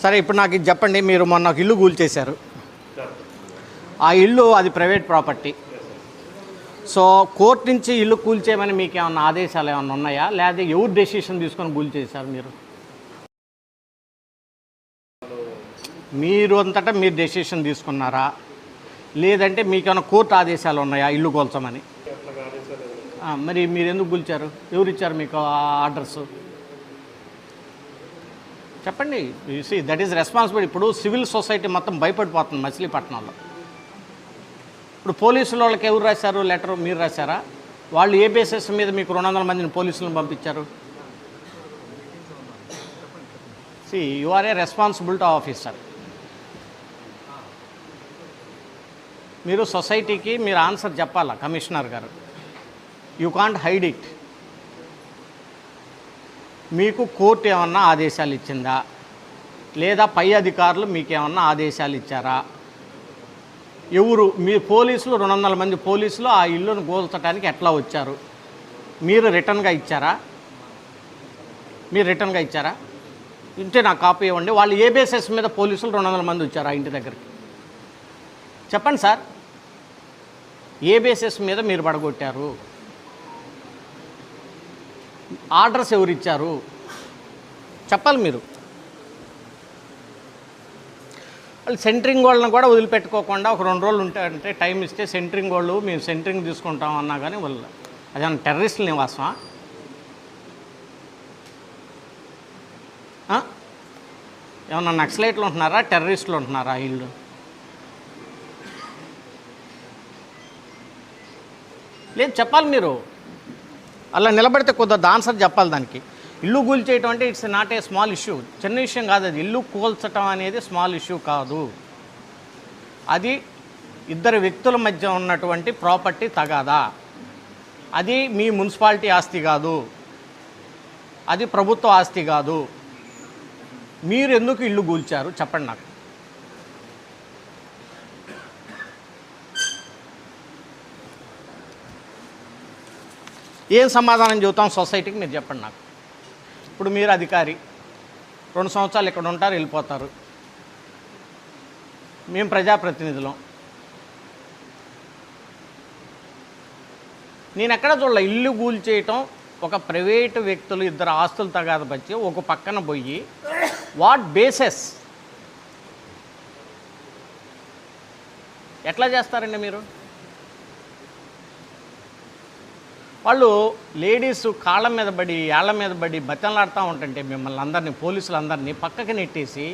సరే ఇప్పుడు నాకు ఇది చెప్పండి, మీరు మొన్న ఒక ఇల్లు కూల్చేశారు. ఆ ఇల్లు అది ప్రైవేట్ ప్రాపర్టీ. సో కోర్టు నుంచి ఇల్లు కూల్చేయమని మీకు ఏమన్నా ఆదేశాలు ఏమన్నా ఉన్నాయా, లేదా ఎవరు డెసిషన్ తీసుకొని కూల్చేశారు? మీరు అంతటా మీరు డెసిషన్ తీసుకున్నారా, లేదంటే మీకు ఏమైనా కోర్టు ఆదేశాలు ఉన్నాయా ఇల్లు కూల్చమని? మరి మీరు ఎందుకు కూల్చారు? ఎవరు ఇచ్చారు మీకు ఆర్డర్స్? చెప్పండి. See that is responsibility. ఇప్పుడు సివిల్ సొసైటీ మొత్తం భయపడిపోతుంది మచిలీపట్నంలో. ఇప్పుడు పోలీసుల వాళ్ళకి ఎవరు రాశారు లెటర్? మీరు రాశారా? వాళ్ళు ఏ బేసిస్ మీద మీకు 200 మందిని పోలీసులను పంపించారు? See you are a responsibility officer. మీరు సొసైటీకి మీరు ఆన్సర్ చెప్పాలా కమిషనర్ గారు. You can't hide it. మీకు కోర్టు ఏమన్నా ఆదేశాలు ఇచ్చిందా, లేదా పై అధికారులు మీకు ఏమన్నా ఆదేశాలు ఇచ్చారా? ఎవరు మీ పోలీసులు 200 మంది పోలీసులు ఆ ఇల్లును కూల్చడానికి ఎట్లా వచ్చారు? మీరు రిటర్న్గా ఇచ్చారా? ఇంటే నాకు కాపీ ఇవ్వండి. వాళ్ళు ఏ బేసిస్ మీద పోలీసులు 200 మంది వచ్చారు ఆ ఇంటి దగ్గరికి? చెప్పండి సార్, ఏ బేసిస్ మీద మీరు పడగొట్టారు? ఆర్డర్స్ ఎవరు ఇచ్చారు? చెప్పాలి మీరు. వాళ్ళు సెంటరింగ్ వాళ్ళని కూడా వదిలిపెట్టుకోకుండా ఒక 2 రోజులు అంటే టైం ఇస్తే సెంటరింగ్ వాళ్ళు మేము సెంటరింగ్ తీసుకుంటాం అన్నా కానీ వాళ్ళు అదేమన్నా టెర్రరిస్టుల నివాసమా? ఏమన్నా నక్సలైట్లు ఉంటున్నారా, టెర్రరిస్టులు ఉంటున్నారా ఇల్లు? లేదు, చెప్పాలి మీరు. అలా నిలబడితే కొద్దిగా ఆన్సర్ చెప్పాలి దానికి. ఇల్లు కూల్చేయటం అంటే it's not a small issue. చిన్న విషయం కాదు అది. ఇల్లు కూల్చటం అనేది స్మాల్ ఇష్యూ కాదు. అది ఇద్దరు వ్యక్తుల మధ్య ఉన్నటువంటి ప్రాపర్టీ తగాదా. అది మీ మున్సిపాలిటీ ఆస్తి కాదు, అది ప్రభుత్వ ఆస్తి కాదు. మీరు ఎందుకు ఇల్లు కూల్చారు చెప్పండి నాకు. ఏం సమాధానం చెబుతాం సొసైటీకి మీరు చెప్పండి నాకు. ఇప్పుడు మీరు అధికారి, 2 సంవత్సరాలు ఇక్కడ ఉంటారు, వెళ్ళిపోతారు. మేము ప్రజాప్రతినిధులం. నేను ఎక్కడ చూడాలి ఇల్లు కూల్చేయటం ఒక ప్రైవేటు వ్యక్తులు ఇద్దరు ఆస్తులు తగాద వచ్చి ఒక పక్కన పోయి వాట్ బేసెస్ ఎట్లా చేస్తారండి మీరు? వాళ్ళు లేడీస్ కాళ్ళ మీద పడి ఏళ్ల మీద పడి బతిలాడుతూ ఉంటుంటే మిమ్మల్ని అందరినీ పోలీసులందరినీ పక్కకి నెట్టేసి